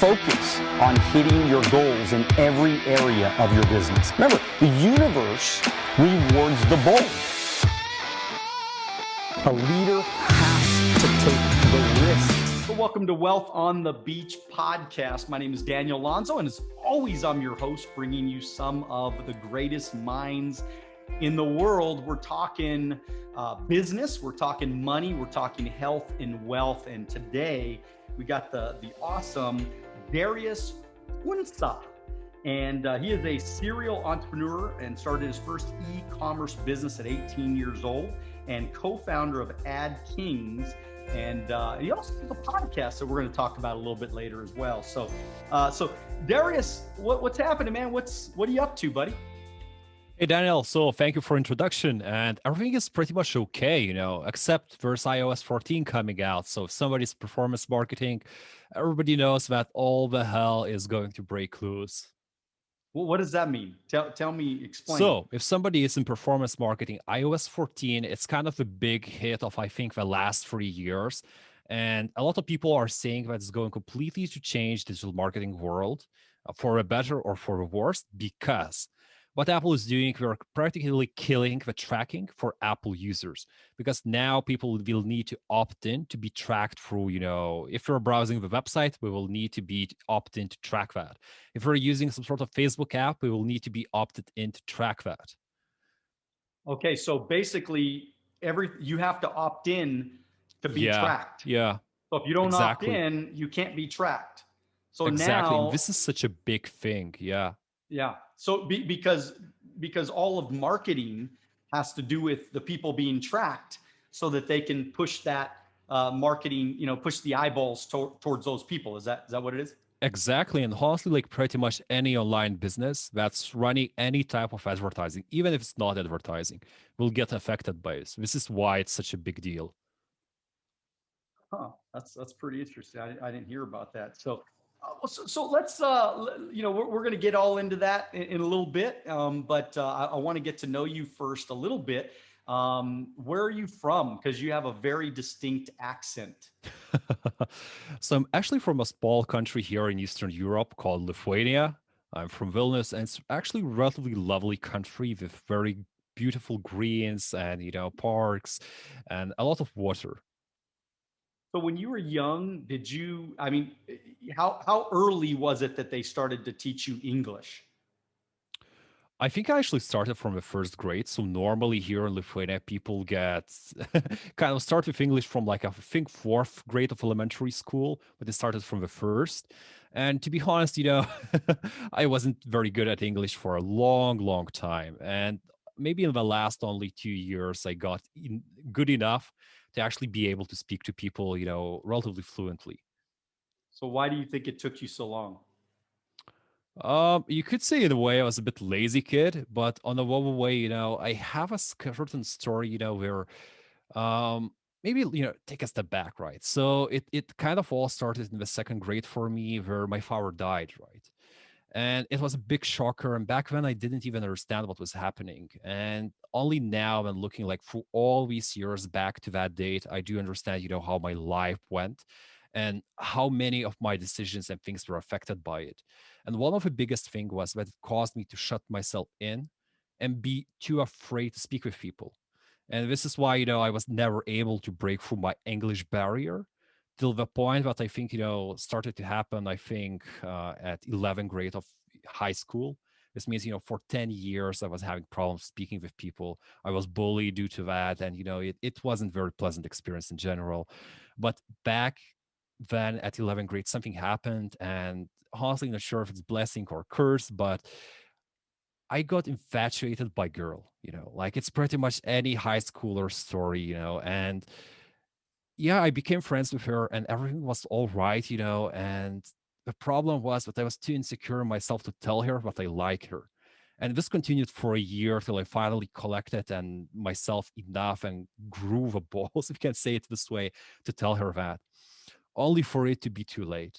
focus on hitting your goals in every area of your business. Remember, the universe rewards the bold. A leader has to take the risk. So welcome to Wealth on the Beach podcast. My name is Daniel Alonzo, and as always, I'm your host, bringing you some of the greatest minds in the world. We're talking business, we're talking money, we're talking health and wealth. And today we got the awesome Darius Kunca. And he is a serial entrepreneur and started his first e-commerce business at 18 years old and co-founder of Ad Kings. And he also has a podcast that we're going to talk about a little bit later as well. So Darius, what's happening, man? What are you up to, buddy? Hey, Daniel. So thank you for introduction. And everything is pretty much okay, except there's iOS 14 coming out. So if somebody's performance marketing, everybody knows that all the hell is going to break loose. Well, what does that mean? Tell me, explain. So if somebody is in performance marketing, iOS 14, it's kind of a big hit of, I think, the last 3 years. And a lot of people are saying that it's going completely to change digital marketing world for a better or for the worse, because what Apple is doing, we're practically killing the tracking for Apple users, because now people will need to opt in to be tracked through, if you're browsing the website, we will need to be opt in to track that. If we're using some sort of Facebook app, we will need to be opted in to track that. Okay, so basically you have to opt in to be tracked. Yeah. So if you don't opt in, you can't be tracked. So now this is such a big thing. Yeah. Yeah. So because all of marketing has to do with the people being tracked so that they can push that marketing, push the eyeballs towards those people. Is that what it is? Exactly. And honestly, like pretty much any online business that's running any type of advertising, even if it's not advertising, will get affected by this. This is why it's such a big deal. Huh. That's pretty interesting. I didn't hear about that. So let's, we're going to get all into that in a little bit. But I want to get to know you first a little bit. Where are you from? Because you have a very distinct accent. So I'm actually from a small country here in Eastern Europe called Lithuania. I'm from Vilnius, and it's actually a relatively lovely country with very beautiful greens and, parks and a lot of water. So when you were young, how early was it that they started to teach you English? I think I actually started from the first grade. So normally here in Lithuania, people get kind of start with English from I think fourth grade of elementary school, but they started from the first. And to be honest, I wasn't very good at English for a long, long time. And maybe in the last only 2 years, I got good enough to actually be able to speak to people, relatively fluently. So why do you think it took you so long? You could say in a way I was a bit lazy kid, but on a other way, I have a certain story, where maybe, take a step back, right? So it kind of all started in the second grade for me, where my father died, right? And it was a big shocker. And back then I didn't even understand what was happening. And only now, when looking through all these years back to that date, I do understand, how my life went and how many of my decisions and things were affected by it. And one of the biggest thing was that it caused me to shut myself in and be too afraid to speak with people. And this is why, I was never able to break through my English barrier till the point that I think, started to happen, I think, at 11th grade of high school. This means, for 10 years, I was having problems speaking with people. I was bullied due to that. And, it wasn't a very pleasant experience in general. But back then at 11th grade, something happened. And honestly, not sure if it's blessing or curse, but I got infatuated by girl, it's pretty much any high schooler story, and yeah, I became friends with her and everything was all right, and the problem was that I was too insecure in myself to tell her that I like her. And this continued for a year till I finally collected and myself enough and grew the balls, if you can say it this way, to tell her that, only for it to be too late.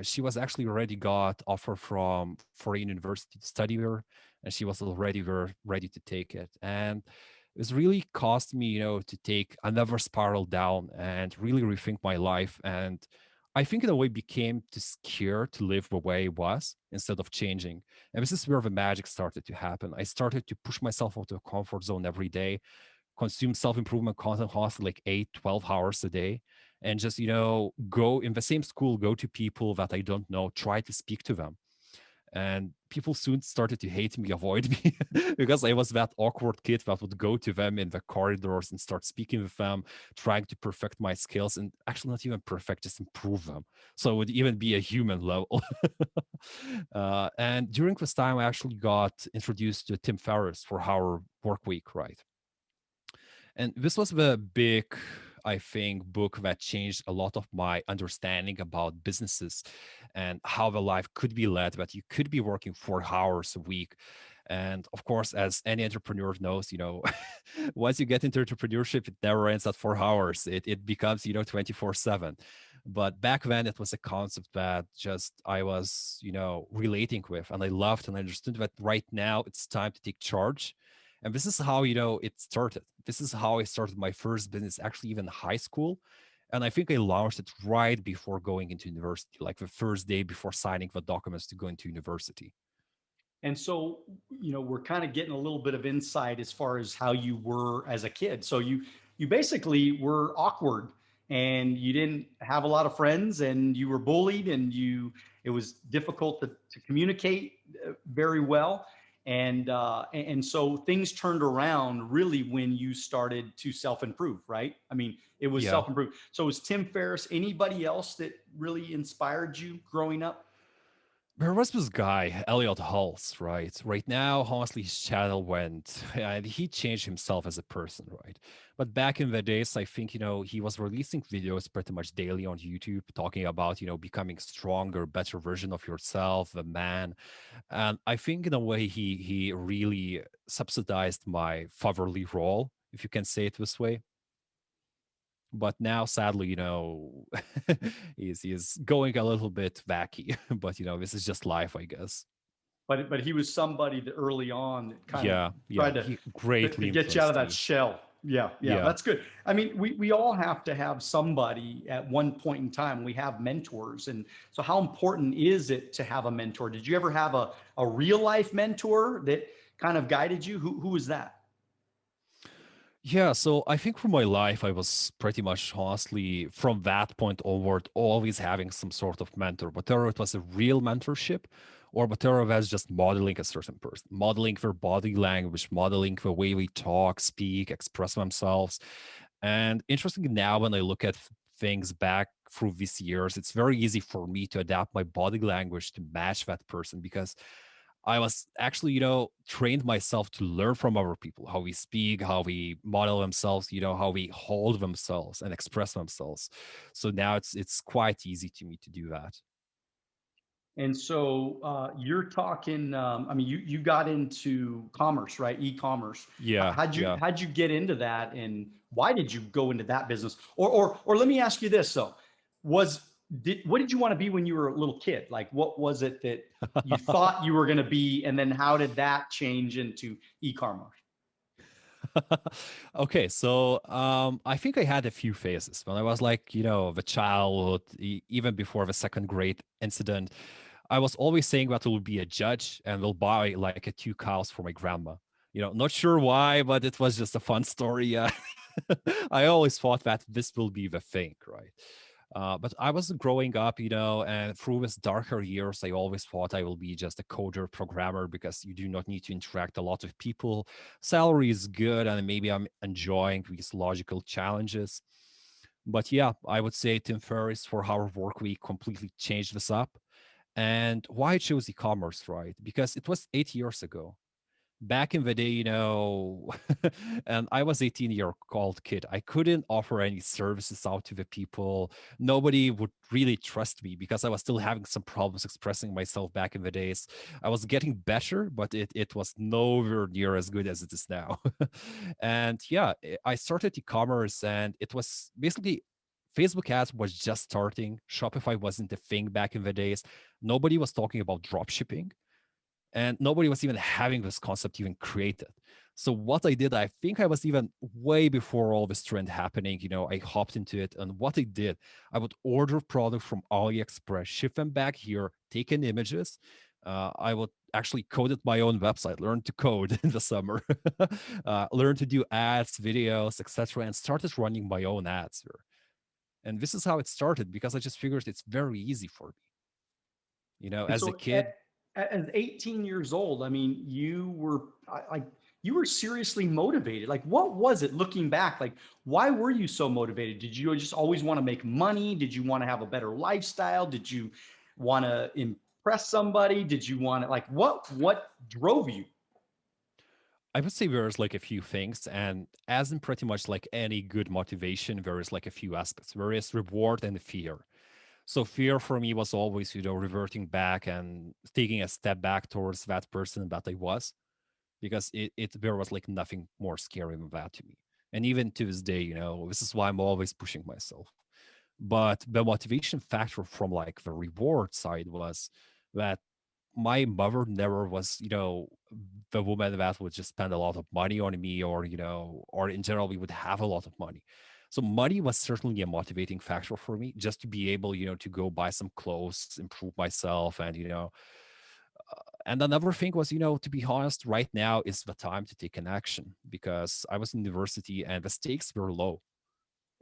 She was actually already got offer from foreign university to study there, and she was already ready to take it. And it's really cost me, to take another spiral down and really rethink my life. And I think in a way became too scared to live the way it was instead of changing. And this is where the magic started to happen. I started to push myself out of a comfort zone every day, consume self-improvement content constantly like 8, 12 hours a day, and just, go in the same school, go to people that I don't know, try to speak to them. And people soon started to hate me, avoid me, because I was that awkward kid that would go to them in the corridors and start speaking with them, trying to perfect my skills, and actually not even perfect, just improve them. So it would even be a human level. And during this time, I actually got introduced to Tim Ferriss for our work week, right? And this was the big, I think, book that changed a lot of my understanding about businesses and how the life could be led, that you could be working 4 hours a week. And of course, as any entrepreneur knows, once you get into entrepreneurship, it never ends at 4 hours. It becomes, 24/7. But back then it was a concept that just I was, relating with, and I loved and I understood that right now it's time to take charge. And this is how, it started. This is how I started my first business, actually, even high school. And I think I launched it right before going into university, like the first day before signing the documents to go into university. And so, we're kind of getting a little bit of insight as far as how you were as a kid. So you basically were awkward and you didn't have a lot of friends and you were bullied and it was difficult to communicate very well. And so things turned around really when you started to self-improve, right? I mean, it was Yeah. self-improve. So was Tim Ferriss anybody else that really inspired you growing up? There was this guy, Elliot Hulse, right? Right now, honestly, his channel went, and he changed himself as a person, right? But back in the days, I think, he was releasing videos pretty much daily on YouTube, talking about, becoming stronger, better version of yourself, the man. And I think in a way, he really subsidized my fatherly role, if you can say it this way. But now, sadly, he's going a little bit wacky. But this is just life, I guess. But he was somebody that early on that kind of Yeah, yeah, tried he to greatly get you out of influenced that me. shell. Yeah, yeah, Yeah. that's good. I mean, we all have to have somebody at one point in time. We have mentors, and so how important is it to have a mentor? Did you ever have a real life mentor that kind of guided you? Who was that? Yeah, so I think for my life, I was pretty much honestly from that point onward always having some sort of mentor, whether it was a real mentorship or whether it was just modeling a certain person, modeling their body language, modeling the way we talk, speak, express themselves. And interestingly, now when I look at things back through these years, it's very easy for me to adapt my body language to match that person because I was actually, trained myself to learn from other people, how we speak, how we model themselves, how we hold themselves and express themselves. So now it's quite easy to me to do that. And so you're talking. I mean, you got into commerce, right? E-commerce. Yeah, yeah. How'd you get into that, and why did you go into that business? Or let me ask you this though: was what did you want to be when you were a little kid? Like, what was it that you thought you were going to be, and then how did that change into e-commerce? Okay, so I think I had a few phases when I was like, the childhood, even before the second grade incident. I was always saying that I will be a judge and will buy like a 2 cows for my grandma. Not sure why, but it was just a fun story. Yeah. I always thought that this will be the thing, right? But I was growing up, and through his darker years, I always thought I will be just a coder programmer because you do not need to interact a lot with people. Salary is good, and maybe I'm enjoying these logical challenges. But yeah, I would say Tim Ferriss for our work week completely changed this up. And why I chose e-commerce, right? Because it was 8 years ago back in the day, and I was 18-year-old kid. I couldn't offer any services out to the people. Nobody would really trust me because I was still having some problems expressing myself back in the days. I was getting better, but it was nowhere near as good as it is now. And yeah, I started e-commerce and it was basically Facebook ads was just starting. Shopify wasn't a thing back in the days. Nobody was talking about drop shipping and nobody was even having this concept even created. So what I did, I think I was even way before all this trend happening. I hopped into it, and what I did, I would order products from AliExpress, ship them back here, take in images. I would actually code my own website, learn to code in the summer, learn to do ads, videos, etc., and started running my own ads here. And this is how it started because I just figured it's very easy for me. And As a so kid, at 18 years old, I mean, like you were seriously motivated. Like, what was it looking back? Like, why were you so motivated? Did you just always want to make money? Did you want to have a better lifestyle? Did you want to impress somebody? Did you want to like what drove you? I would say there's like a few things, and as in pretty much like any good motivation, there is like a few aspects. There is reward and fear. So fear for me was always, reverting back and taking a step back towards that person that I was, because it there was like nothing more scary than that to me. And even to this day, this is why I'm always pushing myself. But the motivation factor from like the reward side was that my mother never was, the woman that would just spend a lot of money on me, or, or in general, we would have a lot of money. So money was certainly a motivating factor for me, just to be able, to go buy some clothes, improve myself. And another thing was, to be honest, right now is the time to take an action, because I was in university and the stakes were low.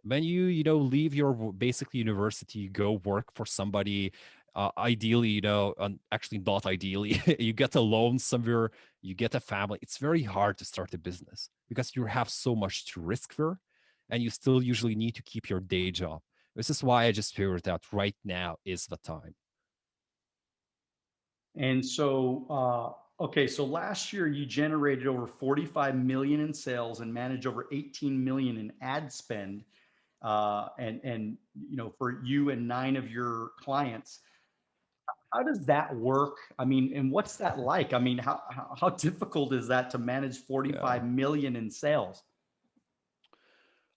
When you leave your basic university, you go work for somebody, ideally, actually not ideally, you get a loan somewhere, you get a family. It's very hard to start a business because you have so much to risk there, and you still usually need to keep your day job. This is why I just figured out right now is the time. And so, okay, so last year you generated over 45 million in sales and managed over 18 million in ad spend, and for you and nine of your clients. How does that work? I mean, and what's that like? I mean, how difficult is that to manage Yeah. 45 million in sales?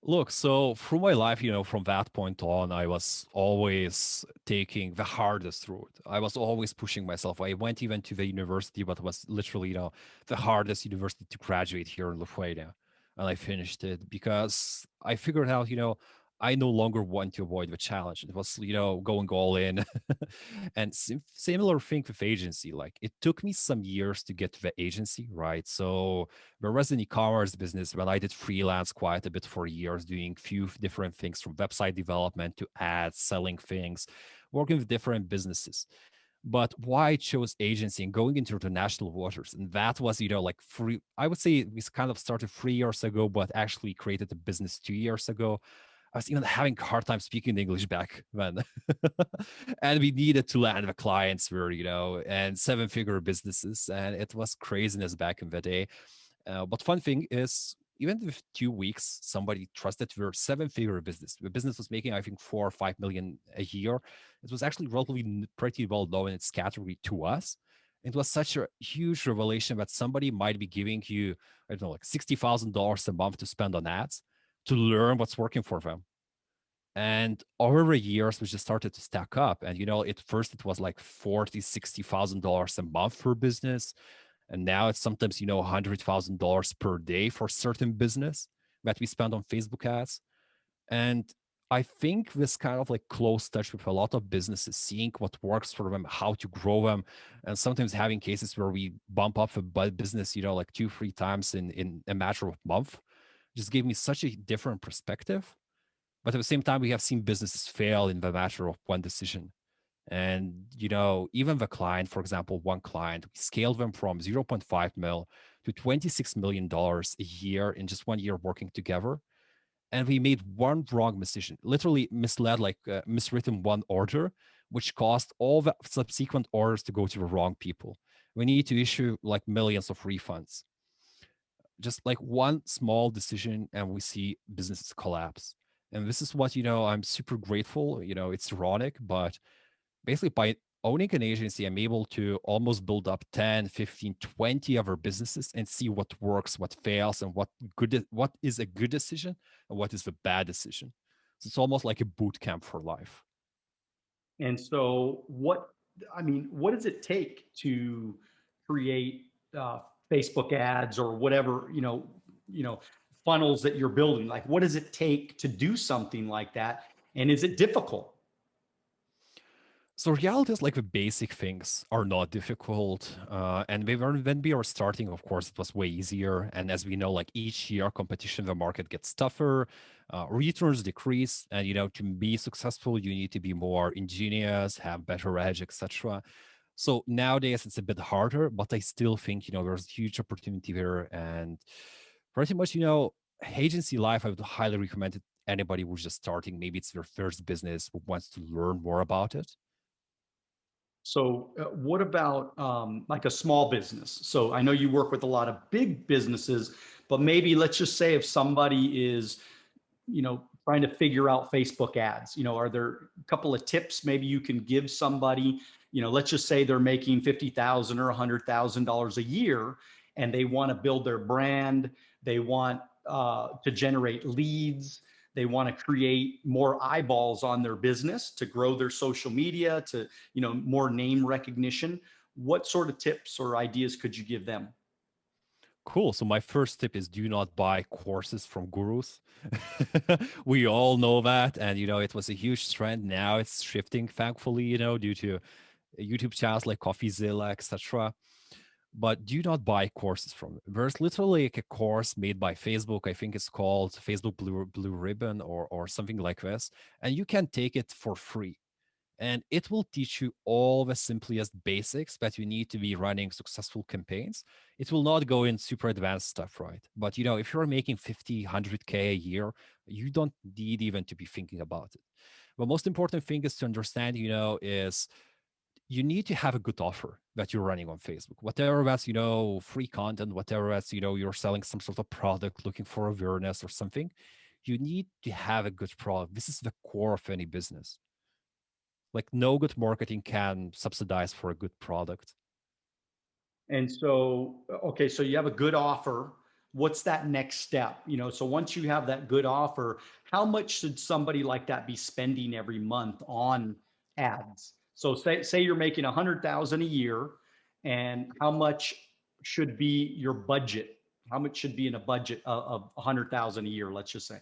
Look, so through my life, from that point on, I was always taking the hardest route. I was always pushing myself. I went even to the university, but it was literally, the hardest university to graduate here in Lithuania. And I finished it because I figured out, I no longer want to avoid the challenge. It was, going all in. And similar thing with agency. Like, it took me some years to get to the agency, right? So there was an e-commerce business when I did freelance quite a bit for years, doing few different things from website development to ads, selling things, working with different businesses. But why I chose agency and going into international waters, and that was, like free. I would say we kind of started 3 years ago, but actually created a business 2 years ago. I was even having a hard time speaking English back then. And we needed to land the clients were, and seven-figure businesses. And it was craziness back in the day. But fun thing is, even with 2 weeks, somebody trusted your seven-figure business. The business was making, I think, 4 or 5 million a year. It was actually relatively pretty well known in its category to us. It was such a huge revelation that somebody might be giving you, I don't know, like $60,000 a month to spend on ads to learn what's working for them. And over the years, we just started to stack up. And, at first it was like $40,000, $60,000 a month for business. And now it's sometimes, $100,000 per day for certain business that we spend on Facebook ads. And I think this kind of like close touch with a lot of businesses, seeing what works for them, how to grow them, and sometimes having cases where we bump up a business, like 2, 3 times in a matter of a month, just gave me such a different perspective. But at the same time, we have seen businesses fail in the matter of one decision. And, even the client, for example, one client, we scaled them from 0.5 mil to $26 million a year in just 1 year working together. And we made one wrong decision, literally misled, like miswritten one order, which caused all the subsequent orders to go to the wrong people. We need to issue like millions of refunds. Just like one small decision, and we see businesses collapse. And this is what, I'm super grateful. It's ironic, but basically by owning an agency, I'm able to almost build up 10, 15, 20 other businesses and see what works, what fails, and what is a good decision and what is the bad decision. So it's almost like a boot camp for life. And so, I mean, what does it take to create Facebook ads or whatever, funnels that you're building? Like, what does it take to do something like that? And is it difficult? So reality is like the basic things are not difficult, and when we are starting, of course, it was way easier. And as we know, like each year, competition in the market gets tougher, returns decrease, and to be successful, you need to be more ingenious, have better edge, etc. So nowadays it's a bit harder, but I still think there's huge opportunity there, and pretty much agency life I would highly recommend it. Anybody who's just starting, maybe it's their first business, who wants to learn more about it. So, what about like a small business? So, I know you work with a lot of big businesses, but maybe let's just say if somebody is, trying to figure out Facebook ads, are there a couple of tips maybe you can give somebody? Let's just say they're making $50,000 or $100,000 a year, and they want to build their brand. They want to generate leads. They want to create more eyeballs on their business to grow their social media, to more name recognition. What sort of tips or ideas could you give them? Cool. So my first tip is do not buy courses from gurus. We all know that, and it was a huge trend. Now it's shifting, thankfully, due to YouTube channels like CoffeeZilla, etc. But do not buy courses from it. There's literally like a course made by Facebook. I think it's called Facebook Blue Ribbon or something like this, and you can take it for free. And it will teach you all the simplest basics that you need to be running successful campaigns. It will not go in super advanced stuff, right? But if you're making 50, 100K a year, you don't need even to be thinking about it. The most important thing is to understand, is you need to have a good offer that you're running on Facebook. Whatever that's, free content, whatever that's, you're selling some sort of product, looking for awareness or something, you need to have a good product. This is the core of any business. Like no good marketing can subsidize for a good product. And so, okay, so you have a good offer. What's that next step? So once you have that good offer, how much should somebody like that be spending every month on ads? So say you're making 100,000 a year, and how much should be your budget? How much should be in a budget of 100,000 a year, let's just say?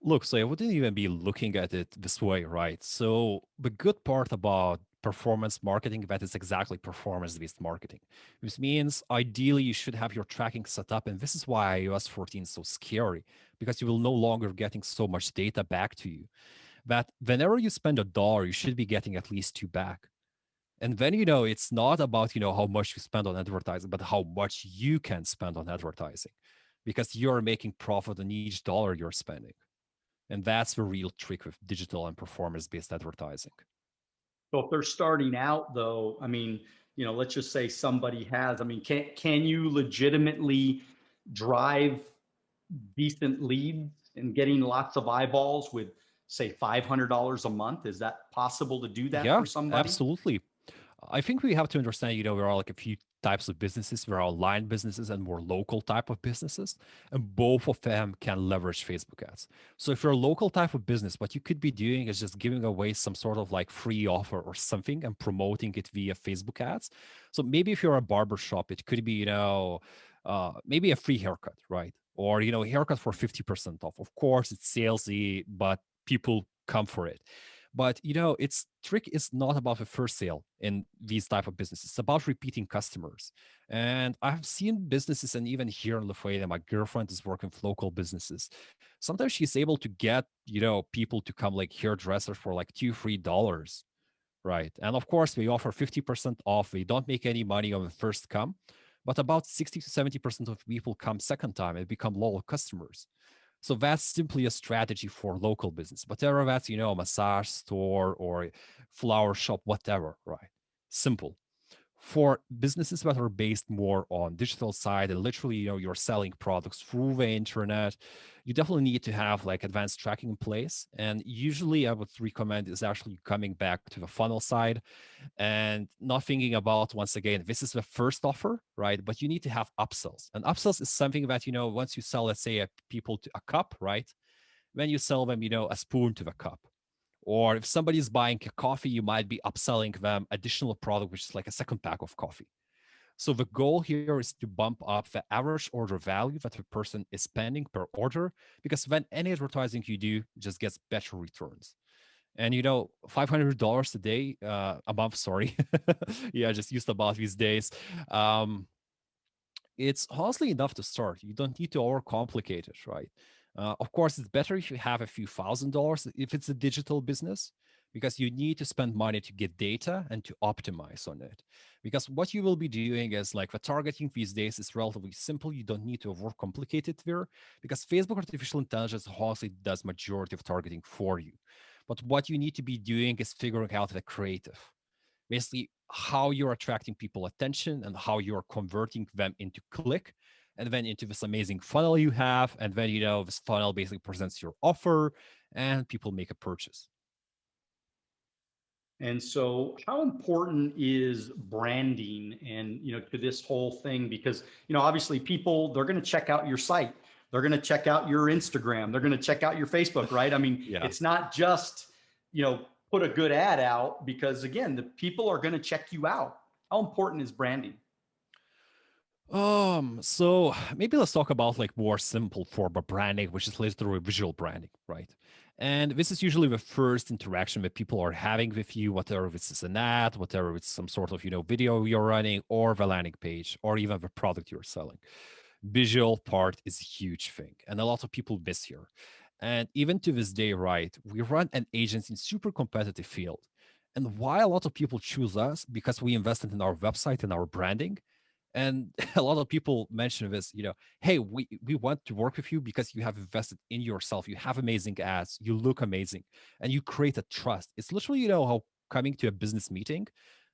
Look, so I wouldn't even be looking at it this way, right? So the good part about performance marketing that is exactly performance-based marketing. This means ideally you should have your tracking set up, and this is why iOS 14 is so scary, because you will no longer getting so much data back to you. That whenever you spend $1, you should be getting at least two back. And then, it's not about, how much you spend on advertising, but how much you can spend on advertising because you're making profit on each dollar you're spending. And that's the real trick with digital and performance based advertising. So if they're starting out though, I mean, let's just say somebody has, I mean, can you legitimately drive decent leads and getting lots of eyeballs with say $500 a month? Is that possible to do that Yeah, for somebody? absolutely. I think we have to understand, there are like a few types of businesses. There are online businesses and more local type of businesses, and both of them can leverage Facebook ads. So if you're a local type of business, what you could be doing is just giving away some sort of like free offer or something and promoting it via Facebook ads. So maybe if you're a barber shop, it could be, maybe a free haircut, right? Or, a haircut for 50% off. Of course, it's salesy, but people come for it. But its trick is not about the first sale in these type of businesses. It's about repeating customers. And I've seen businesses, and even here in Lithuania, my girlfriend is working with local businesses. Sometimes she's able to get people to come like hairdressers for like $2, $3, right? And of course, we offer 50% off. We don't make any money on the first come, but about 60 to 70% of people come second time and become loyal customers. So that's simply a strategy for local business. Whatever that's, a massage store or flower shop, whatever, right? Simple. For businesses that are based more on digital side and literally, you're selling products through the internet, you definitely need to have like advanced tracking in place. And usually I would recommend is actually coming back to the funnel side and not thinking about, once again, this is the first offer, right? But you need to have upsells. And upsells is something that, once you sell, let's say, people to a cup, right? When you sell them, a spoon to the cup. Or if somebody's buying a coffee, you might be upselling them additional product, which is like a second pack of coffee. So the goal here is to bump up the average order value that the person is spending per order, because then any advertising you do just gets better returns. And $500 a day, a month, sorry. Yeah, I just used about these days. Um, it's honestly enough to start. You don't need to overcomplicate it, right? Of course, it's better if you have a few $1,000s if it's a digital business, because you need to spend money to get data and to optimize on it. Because what you will be doing is like the targeting these days is relatively simple. You don't need to overcomplicate it there, because Facebook artificial intelligence honestly does majority of targeting for you. But what you need to be doing is figuring out the creative, basically how you're attracting people attention and how you're converting them into click, and then into this amazing funnel you have, and then this funnel basically presents your offer and people make a purchase. And so, how important is branding and to this whole thing? Because obviously, people, they're going to check out your site, they're going to check out your Instagram, they're going to check out your Facebook, right? I mean, Yeah. it's not just put a good ad out, because again, the people are going to check you out. How important is branding? So maybe let's talk about like more simple form of branding, which is literally visual branding, right? And this is usually the first interaction that people are having with you, whatever this is an ad, whatever it's some sort of video you're running, or the landing page, or even the product you're selling. Visual part is a huge thing, and a lot of people miss here. And even to this day, right, we run an agency in super competitive field. And why a lot of people choose us, because we invested in our website and our branding. And a lot of people mention this, hey, we want to work with you because you have invested in yourself, you have amazing ads, you look amazing, and you create a trust. It's literally how coming to a business meeting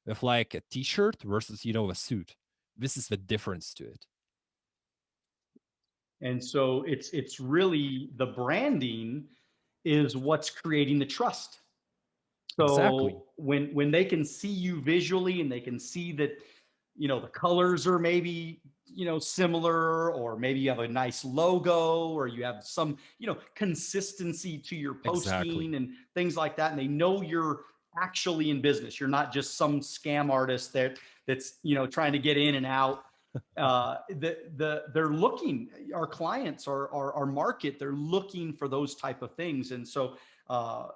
with like a t-shirt versus a suit. This is the difference to it. And so, it's really the branding is what's creating the trust. Exactly. So when they can see you visually, and they can see that the colors are maybe similar, or maybe you have a nice logo, or you have some consistency to your Exactly. posting and things like that, and they know you're actually in business, you're not just some scam artist that's trying to get in and out. They're looking, our clients, our market, they're looking for those type of things. And so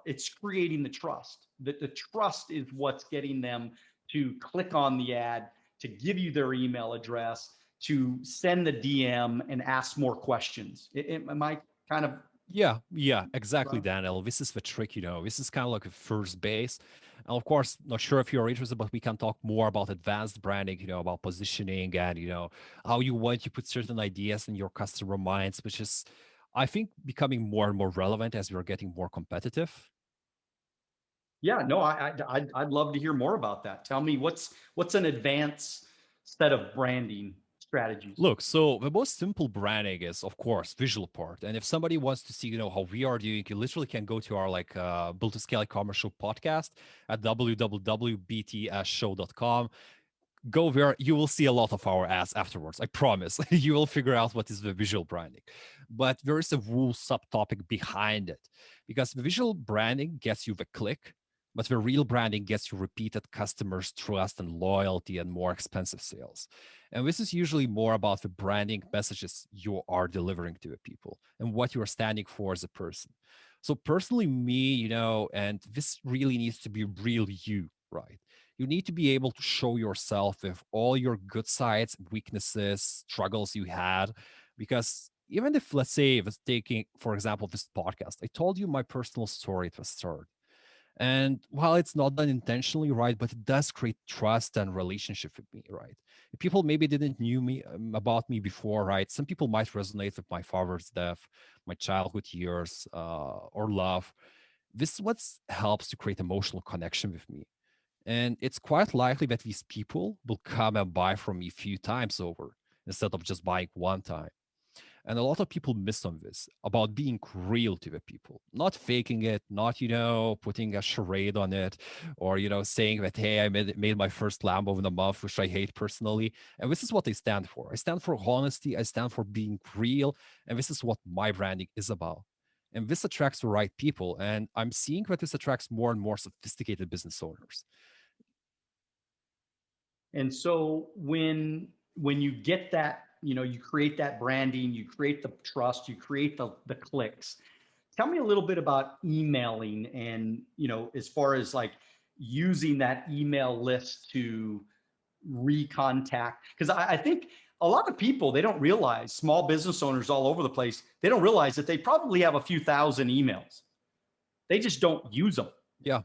it's creating the trust. That the trust is what's getting them to click on the ad, to give you their email address, to send the DM and ask more questions. Am I kind of Yeah, exactly, right? Daniel. This is the trick, This is kind of like a first base. And of course, not sure if you're interested, but we can talk more about advanced branding, about positioning and, how you want to put certain ideas in your customer minds, which is, I think, becoming more and more relevant as we're getting more competitive. Yeah, no, I'd love to hear more about that. Tell me what's an advanced set of branding strategies. Look, so the most simple branding is, of course, visual part. And if somebody wants to see, how we are doing, you literally can go to our like Build to Scale e-commerce show podcast at www.btsshow.com. Go there, you will see a lot of our ads afterwards. I promise. You will figure out what is the visual branding. But there is a whole subtopic behind it, because the visual branding gets you the click, but the real branding gets you repeated customers, trust, and loyalty, and more expensive sales. And this is usually more about the branding messages you are delivering to the people and what you are standing for as a person. So personally, me, and this really needs to be real you, right? You need to be able to show yourself with all your good sides, weaknesses, struggles you had. Because even if, let's say, if it's taking, for example, this podcast, I told you my personal story at the start. And while it's not done intentionally, right, but it does create trust and relationship with me, right? If people maybe didn't knew me about me before, right? Some people might resonate with my father's death, my childhood years, or love. This is what helps to create emotional connection with me. And it's quite likely that these people will come and buy from me a few times over instead of just buying one time. And a lot of people miss on this about being real to the people, not faking it, not, putting a charade on it, or, saying that, hey, I made my first Lambo in a month, which I hate personally. And this is what I stand for. I stand for honesty. I stand for being real. And this is what my branding is about. And this attracts the right people. And I'm seeing that this attracts more and more sophisticated business owners. And so when you get that, you create that branding, you create the trust, you create the clicks. Tell me a little bit about emailing and, as far as like using that email list to recontact. Because I think a lot of people, they don't realize, small business owners all over the place, they don't realize that they probably have a few thousand emails. They just don't use them. Yeah.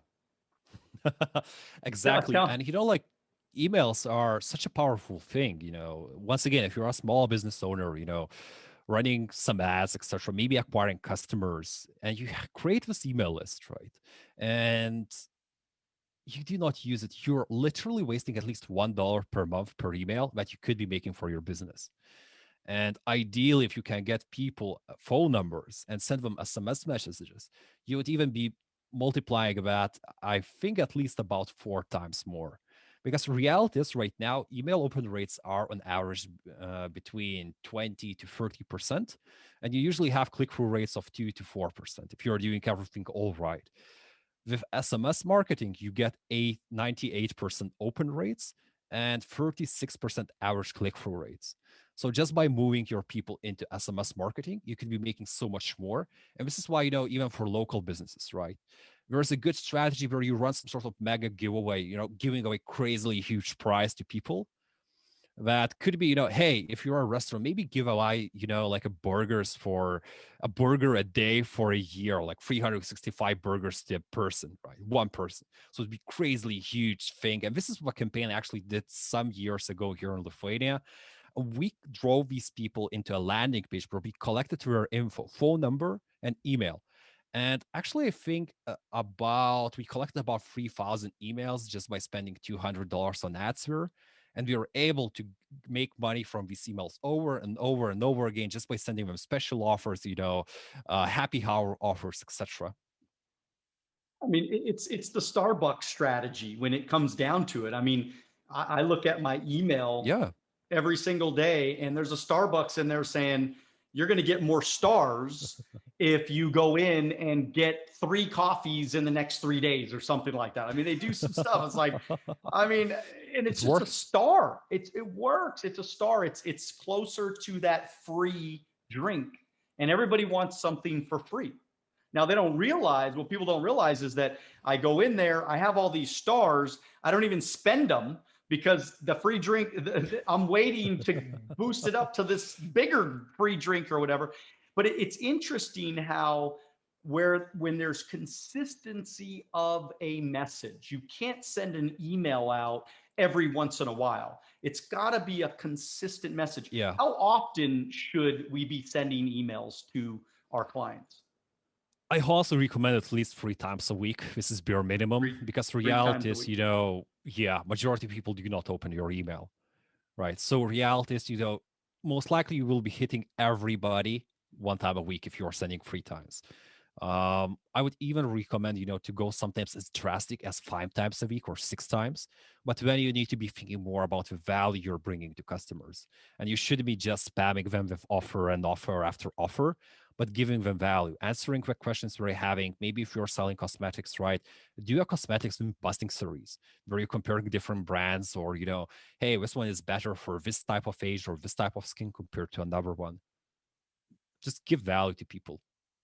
Tell, Exactly. tell, And like emails are such a powerful thing, once again, if you're a small business owner, running some ads, etc., maybe acquiring customers, and you create this email list, right? And you do not use it, you're literally wasting at least $1 per month per email that you could be making for your business. And ideally, if you can get people phone numbers and send them SMS messages, you would even be multiplying that, I think, at least about 4 times more. Because reality is right now, email open rates are on average between 20 to 30%. And you usually have click through rates of 2 to 4% if you're doing everything all right. With SMS marketing, you get a 98% open rates and 36% average click through rates. So just by moving your people into SMS marketing, you can be making so much more. And this is why, even for local businesses, right? There's a good strategy where you run some sort of mega giveaway, giving away crazily huge prize to people. That could be, hey, if you're a restaurant, maybe give away, like a burger a day for a year, like 365 burgers to a person, right? One person. So it'd be crazily huge thing. And this is what campaign I actually did some years ago here in Lithuania. We drove these people into a landing page where we collected their info, phone number and email. And actually, I think we collected about 3,000 emails just by spending $200 on ads here. And we were able to make money from these emails over and over and over again just by sending them special offers, happy hour offers, etc. I mean, it's the Starbucks strategy when it comes down to it. I mean, I look at my email Yeah. every single day, and there's a Starbucks in there saying you're going to get more stars if you go in and get 3 coffees in the next 3 days or something like that. I mean, they do some stuff. It's like, I mean, and it's It just a works. star. It works. It's a star. It's closer to that free drink, and everybody wants something for free. Now they don't realize, what people don't realize is that I go in there, I have all these stars, I don't even spend them because the free drink, I'm waiting to boost it up to this bigger free drink or whatever. But it's interesting how when there's consistency of a message, you can't send an email out every once in a while. It's got to be a consistent message. Yeah. How often should we be sending emails to our clients? I also recommend at least 3 times a week. This is bare minimum three because three reality times a is, week. yeah, majority of people do not open your email, right? So reality is, most likely you will be hitting everybody 1 time a week if you're sending 3 times. I would even recommend, to go sometimes as drastic as 5 times a week or 6 times. But then you need to be thinking more about the value you're bringing to customers. And you shouldn't be just spamming them with offer and offer after offer, but giving them value, answering the questions they're having. Maybe if you're selling cosmetics, right? Do a cosmetics busting series where you're comparing different brands or, hey, this one is better for this type of age or this type of skin compared to another one. Just give value to people.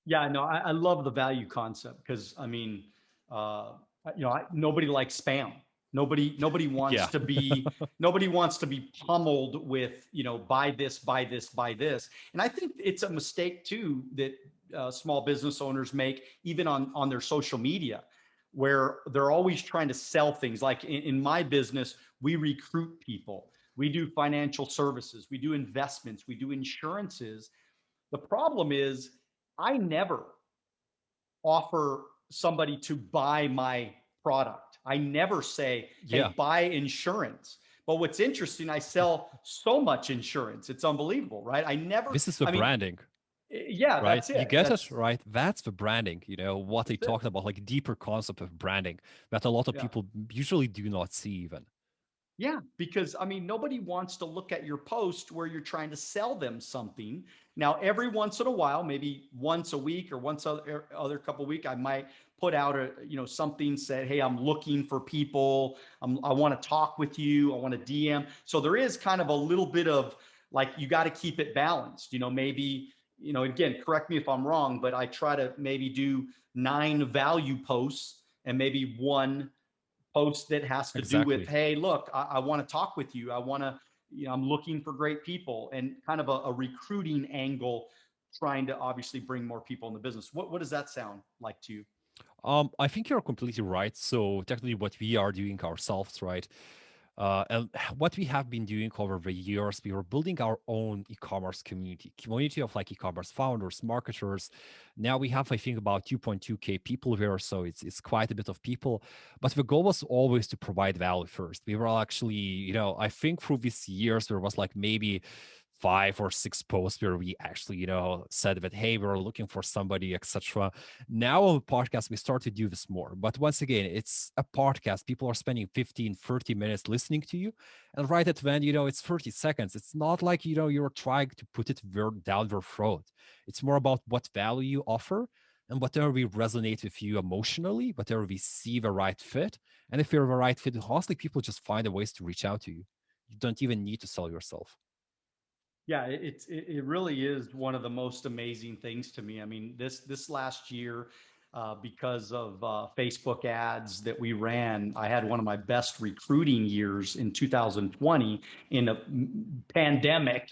Yeah, no, I love the value concept because I mean, uh, nobody likes spam. Nobody wants Yeah. to be nobody wants to be pummeled with, buy this, buy this, buy this. And I think it's a mistake too that small business owners make, even on their social media, where they're always trying to sell things. Like in my business, we recruit people, we do financial services, we do investments, we do insurances. The problem is, I never offer somebody to buy my product. I never say, Yeah. hey, buy insurance. But what's interesting, I sell so much insurance. It's unbelievable, right? This is the I mean, branding, yeah, right? that's You it. get it, right? That's the branding, what they That's it. talked about, like deeper concept of branding that a lot of Yeah. people usually do not see even. Yeah, because I mean, nobody wants to look at your post where you're trying to sell them something. Now, every once in a while, maybe once a week or once other couple of weeks, I might put out a, something said, hey, I'm looking for people. I want to talk with you. I want to DM. So there is kind of a little bit of like, you got to keep it balanced, maybe, again, correct me if I'm wrong, but I try to maybe do 9 value posts and maybe one post that has to do with, Exactly. hey, look, I want to talk with you. I want to, I'm looking for great people, and kind of a recruiting angle, trying to obviously bring more people in the business. What does that sound like to you? I think you're completely right. So technically, what we are doing ourselves, right? And what we have been doing over the years, we were building our own e-commerce community of like e-commerce founders, marketers. Now we have, I think, about 2.2K people there, so it's quite a bit of people. But the goal was always to provide value first. We were actually, I think through these years there was like maybe 5 or 6 posts where we actually, said that, hey, we're looking for somebody, etc. Now on the podcast, we start to do this more. But once again, it's a podcast. People are spending 15, 30 minutes listening to you. And right at the end, it's 30 seconds. It's not like, you're trying to put it down their throat. It's more about what value you offer and whatever we resonate with you emotionally, whatever we see the right fit. And if you're the right fit, honestly, people just find a ways to reach out to you. You don't even need to sell yourself. Yeah, it really is one of the most amazing things to me. I mean, this last year, because of Facebook ads that we ran, I had one of my best recruiting years in 2020 in a pandemic.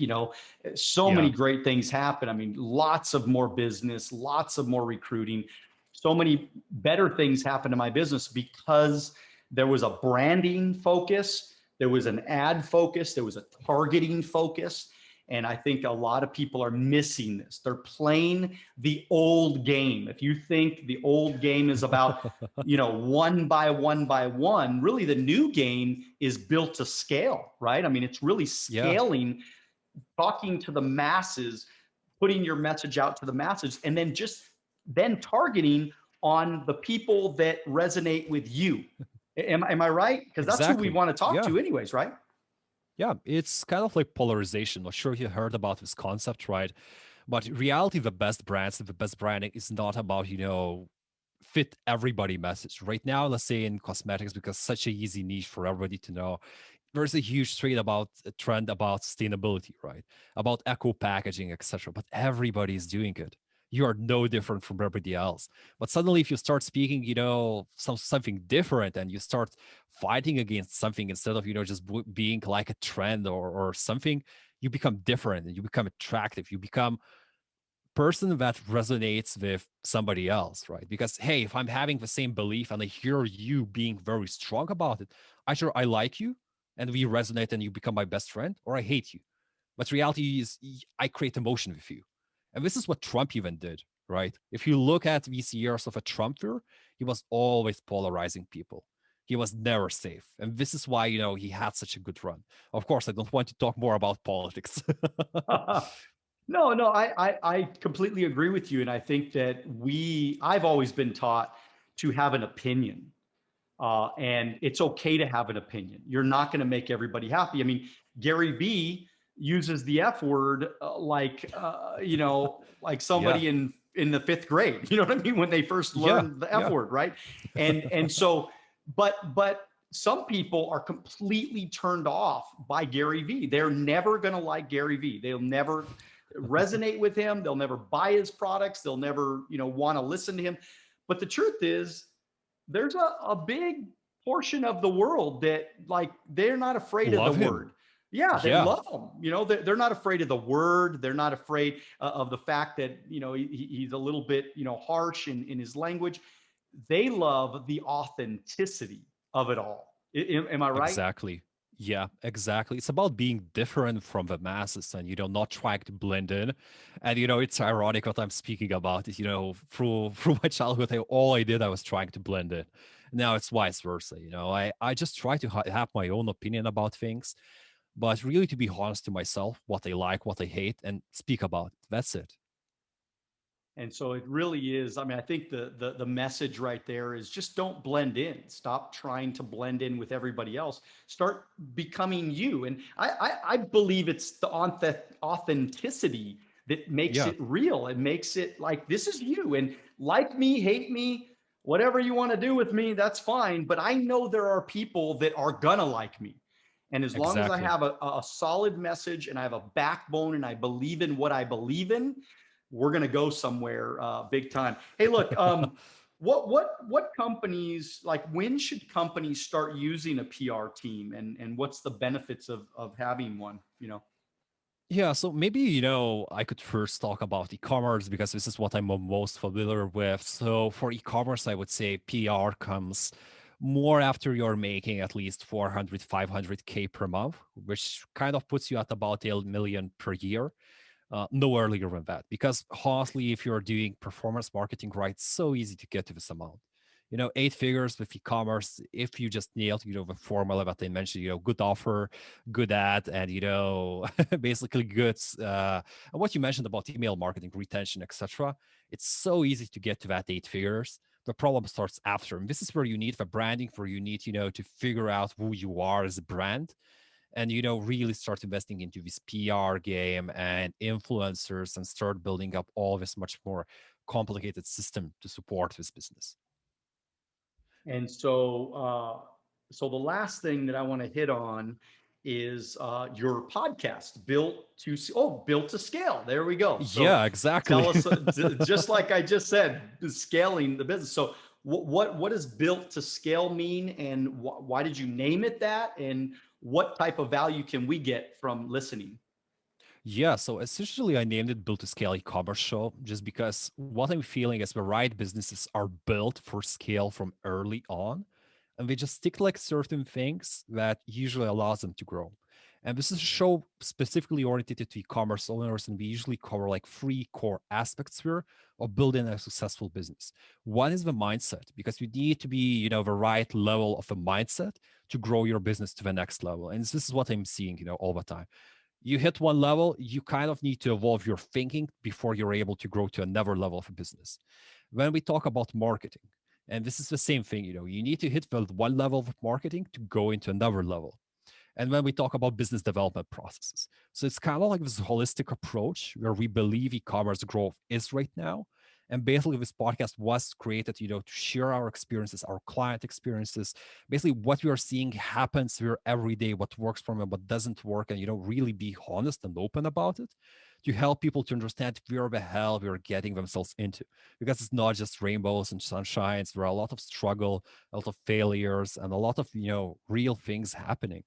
So many Yeah. great things happen. I mean, lots of more business, lots of more recruiting, so many better things happened to my business because there was a branding focus, there was an ad focus, there was a targeting focus. And I think a lot of people are missing this. They're playing the old game. If you think the old game is about, one by one by one, really the new game is built to scale, right? I mean, it's really Yeah. scaling, talking to the masses, putting your message out to the masses, and then just then targeting on the people that resonate with you. Am I right? Because that's who we Exactly. want to talk Yeah. to anyways, right? Yeah, it's kind of like polarization. Not sure if you heard about this concept, right? But reality, the best brands, the best branding is not about, fit everybody message. Right now, let's say in cosmetics, because such a easy niche for everybody to know, there's a huge trend about sustainability, right? About eco packaging, etc. But everybody is doing it. You are no different from everybody else. But suddenly, if you start speaking, something different, and you start fighting against something instead of just being like a trend or something, you become different and you become attractive. You become person that resonates with somebody else, right? Because hey, if I'm having the same belief and I hear you being very strong about it, I like you and we resonate and you become my best friend, or I hate you. But reality is I create emotion with you. And this is what Trump even did, right? If you look at these years of a Trump year, he was always polarizing people. He was never safe. And this is why, he had such a good run. Of course, I don't want to talk more about politics. No, I completely agree with you. And I think that I've always been taught to have an opinion. And it's okay to have an opinion. You're not going to make everybody happy. I mean, Gary B uses the F word like Yeah. somebody in the fifth grade. You know what I mean? When they first Yeah. learned the F Yeah. word, right? And so, but some people are completely turned off by Gary V. They're never going to like Gary V. They'll never resonate with him. They'll never buy his products. They'll never, want to listen to him. But the truth is, there's a big portion of the world that like they're not afraid of the Love him. word. Yeah, they Yeah. love him. They're not afraid of the word. They're not afraid of the fact that he's a little bit harsh in his language. They love the authenticity of it all. Am I right? Exactly. Yeah, exactly. It's about being different from the masses and, not trying to blend in. And, it's ironic what I'm speaking about is, through my childhood, all I did, I was trying to blend in. Now it's vice versa. I just try to have my own opinion about things, but really to be honest to myself, what I like, what I hate, and speak about it. That's it. And so it really is. I mean, I think the message right there is just don't blend in. Stop trying to blend in with everybody else. Start becoming you. And I believe it's the authenticity that makes Yeah. it real. It makes it like this is you. And like me, hate me, whatever you want to do with me, that's fine. But I know there are people that are gonna like me. And as long as I Exactly. have a solid message and I have a backbone and I believe in what I believe in, we're gonna go somewhere big time. Hey, look, what companies, like, when should companies start using a PR team, and what's the benefits of having one? You know. Yeah, so maybe, I could first talk about e-commerce because this is what I'm most familiar with. So for e-commerce, I would say PR comes more after you're making at least 400, 500K per month, which kind of puts you at about 8 million per year. No earlier than that. Because honestly, if you're doing performance marketing right, it's so easy to get to this amount. 8 figures with e-commerce, if you just nailed, the formula that they mentioned, good offer, good ad, and basically good and what you mentioned about email marketing, retention, etc. It's so easy to get to that 8 figures. The problem starts after. And this is where you need the branding, where you need, to figure out who you are as a brand and really start investing into this PR game and influencers and start building up all this much more complicated system to support this business. And so the last thing that I want to hit on is your podcast, built to scale. There we go. So Yeah, exactly. tell us, just like I just said, scaling the business. So what does built to scale mean, and why did you name it that, and what type of value can we get from listening? Yeah, so essentially I named it Build to Scale e-commerce show just because what I'm feeling is the right businesses are built for scale from early on, and they just stick like certain things that usually allows them to grow. And this is a show specifically oriented to e-commerce owners, and we usually cover like three core aspects here of building a successful business. One is the mindset, because you need to be, the right level of a mindset to grow your business to the next level. And this is what I'm seeing, all the time. You hit one level, you kind of need to evolve your thinking before you're able to grow to another level of a business. When we talk about marketing, and this is the same thing, you need to hit the one level of marketing to go into another level. And when we talk about business development processes, so it's kind of like this holistic approach where we believe e-commerce growth is right now. And basically, this podcast was created, to share our experiences, our client experiences, basically what we are seeing happens here every day, what works for them, what doesn't work, and really be honest and open about it to help people to understand where the hell we're getting themselves into. Because it's not just rainbows and sunshines. There are a lot of struggle, a lot of failures, and a lot of real things happening.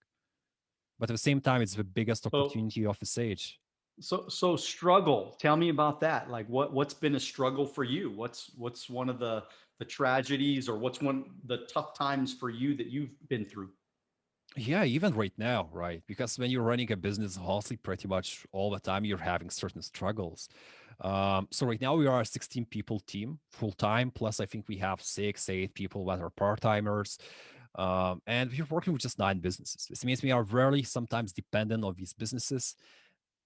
But at the same time, it's the biggest So opportunity of this age. so struggle. Tell me about that. Like, what's been a struggle for you? What's one of the tragedies, or what's one the tough times for you that you've been through? Yeah, even right now, right? Because when you're running a business, honestly, pretty much all the time you're having certain struggles. So right now we are a 16 people team full time. Plus, I think we have 6, 8 people that are part timers. And we're working with just 9 businesses. This means we are rarely sometimes dependent on these businesses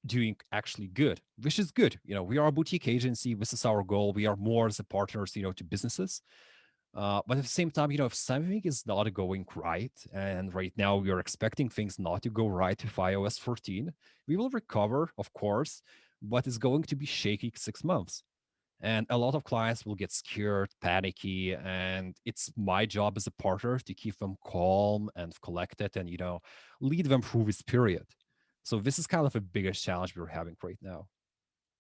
doing actually good, which is good. We are a boutique agency. This is our goal. We are more as a partners, to businesses. But at the same time, if something is not going right, and right now we are expecting things not to go right with iOS 14, we will recover, of course, but it's going to be shaky 6 months. And a lot of clients will get scared, panicky, and it's my job as a partner to keep them calm and collected and, lead them through this period. So this is kind of the biggest challenge we're having right now.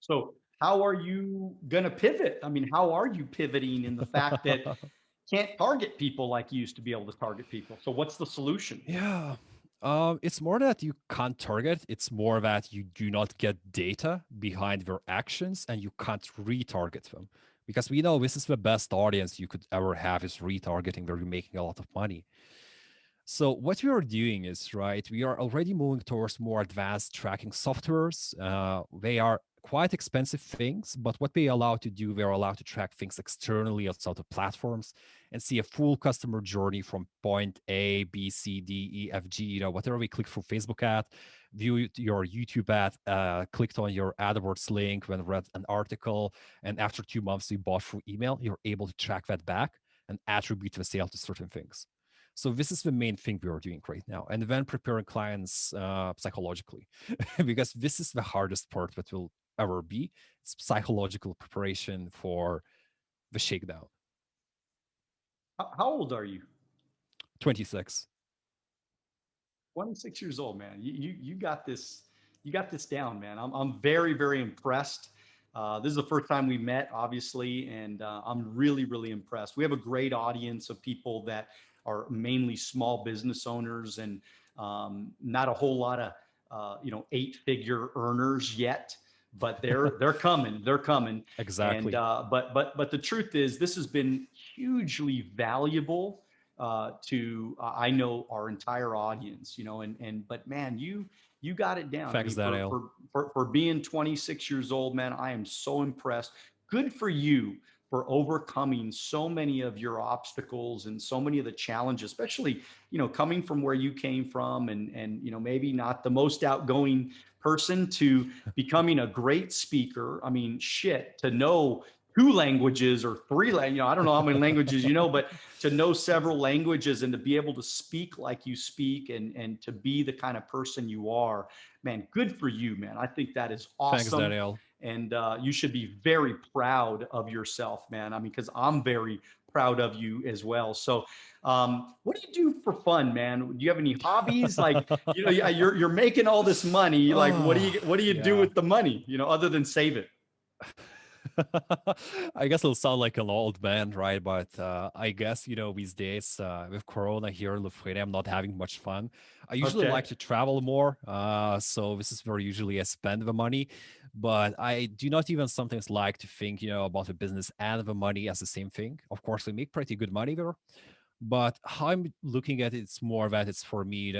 So how are you going to pivot? I mean, how are you pivoting in the fact that can't target people like you used to be able to target people? So what's the solution? Yeah. It's more that you can't target. It's more that you do not get data behind their actions and you can't retarget them. Because we know this is the best audience you could ever have is retargeting where you're making a lot of money. So what we are doing is, right, we are already moving towards more advanced tracking softwares. They are quite expensive things, but what they allow to do, they're allowed to track things externally outside of platforms and see a full customer journey from point A, B, C, D, E, F, G, whatever we click through Facebook ad, view your YouTube ad, clicked on your AdWords link when read an article, and after 2 months you bought through email, you're able to track that back and attribute the sale to certain things. So this is the main thing we are doing right now, and then preparing clients psychologically, because this is the hardest part that will ever be. It's psychological preparation for the shakedown. How old are you? 26. 26 years old, man. You got this. You got this down, man. I'm very very impressed. This is the first time we met, obviously, and I'm really really impressed. We have a great audience of people that are mainly small business owners and not a whole lot of 8-figure earners yet, but they're coming. They're coming. And Exactly. but the truth is, this has been hugely valuable to I know our entire audience, and but man, you got it down. I Thanks, mean, Daniel. for being 26 years old, man, I am so impressed. Good for you for overcoming so many of your obstacles and so many of the challenges, especially coming from where you came from, and maybe not the most outgoing person to becoming a great speaker. I mean, shit, to know two languages or three languages, I don't know how many languages but to know several languages and to be able to speak like you speak and to be the kind of person you are, man, good for you, man. I think that is Thanks, awesome. Daniel. And you should be very proud of yourself, man. I mean, because I'm very proud of you as well. So, what do you do for fun, man? Do you have any hobbies? Like, yeah, you're making all this money. Like, Oh, what do you do yeah. with the money? Other than save it. I guess it'll sound like an old man, right? But I guess, these days with Corona here in Lithuania, I'm not having much fun. I usually Okay. like to travel more. So this is where usually I spend the money. But I do not even sometimes like to think, about the business and the money as the same thing. Of course, we make pretty good money there. But how I'm looking at it, it's more that it's for me,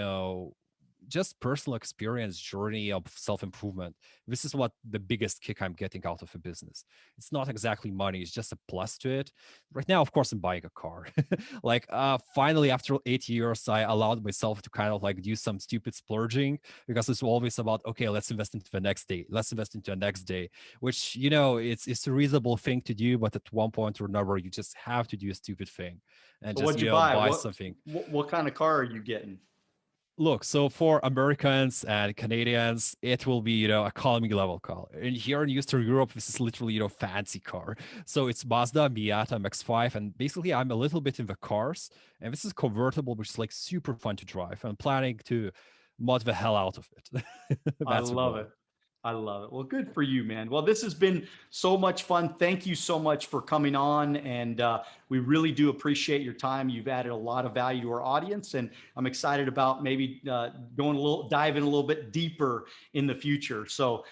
just personal experience journey of self-improvement. This is what the biggest kick I'm getting out of a business. It's not exactly money, it's just a plus to it. Right now, of course, I'm buying a car. Like finally after 8 years, I allowed myself to kind of like do some stupid splurging, because it's always about, okay, let's invest into the next day, let's invest into the next day, which it's a reasonable thing to do, but at one point or another you just have to do a stupid thing and So just what'd you buy? buy What, something. what what kind of car are you getting? Look, so for Americans and Canadians, it will be, economy level car. And here in Eastern Europe, this is literally, fancy car. So it's Mazda Miata MX-5. And basically, I'm a little bit in the cars. And this is convertible, which is like super fun to drive. I'm planning to mod the hell out of it. I That's the love goal. it. I love it. Well, good for you, man. Well, this has been so much fun. Thank you so much for coming on. And we really do appreciate your time. You've added a lot of value to our audience. And I'm excited about maybe diving a little bit deeper in the future. So,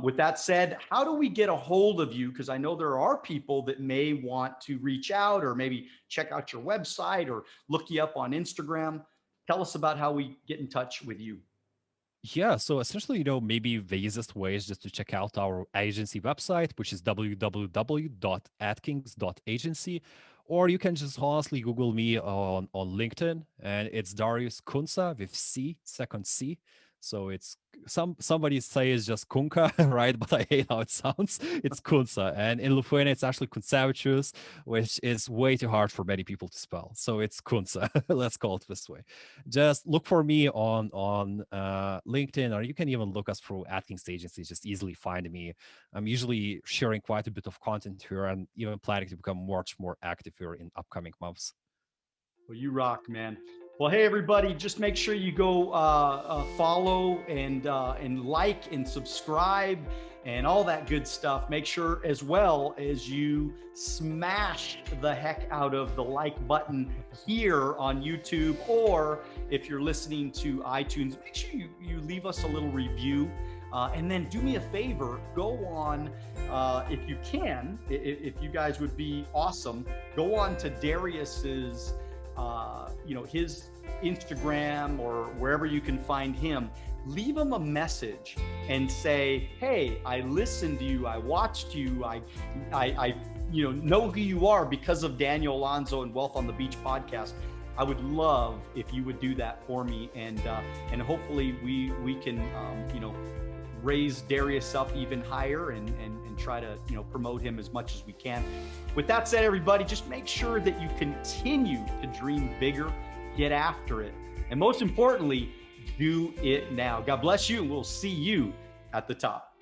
with that said, how do we get a hold of you? Because I know there are people that may want to reach out or maybe check out your website or look you up on Instagram. Tell us about how we get in touch with you. Yeah, so essentially, maybe the easiest way is just to check out our agency website, which is www.atkins.agency, or you can just honestly Google me on LinkedIn, and it's Darius Kunca with C, second C. So it's somebody say it's just Kunca, right? But I hate how it sounds. It's Kunca, and in Lithuania it's actually Kuncevičius, which is way too hard for many people to spell. So it's Kunca. Let's call it this way. Just look for me on LinkedIn, or you can even look us through Atkins Agency. Just easily find me. I'm usually sharing quite a bit of content here, and even planning to become much more active here in upcoming months. Well, you rock, man. Well, hey everybody, just make sure you go follow and like and subscribe and all that good stuff. Make sure as well as you smash the heck out of the like button here on YouTube, or if you're listening to iTunes, make sure you leave us a little review. And then do me a favor, go on, if you can, if you guys would be awesome, go on to Darius's his Instagram or wherever you can find him. Leave him a message and say, hey, I listened to you, I watched you, I know who you are because of Daniel Alonzo and Wealth on the Beach podcast. I would love if you would do that for me, and hopefully we can raise Darius up even higher and try to promote him as much as we can. With that said, everybody, just make sure that you continue to dream bigger, get after it, and most importantly, do it now. God bless you, and we'll see you at the top.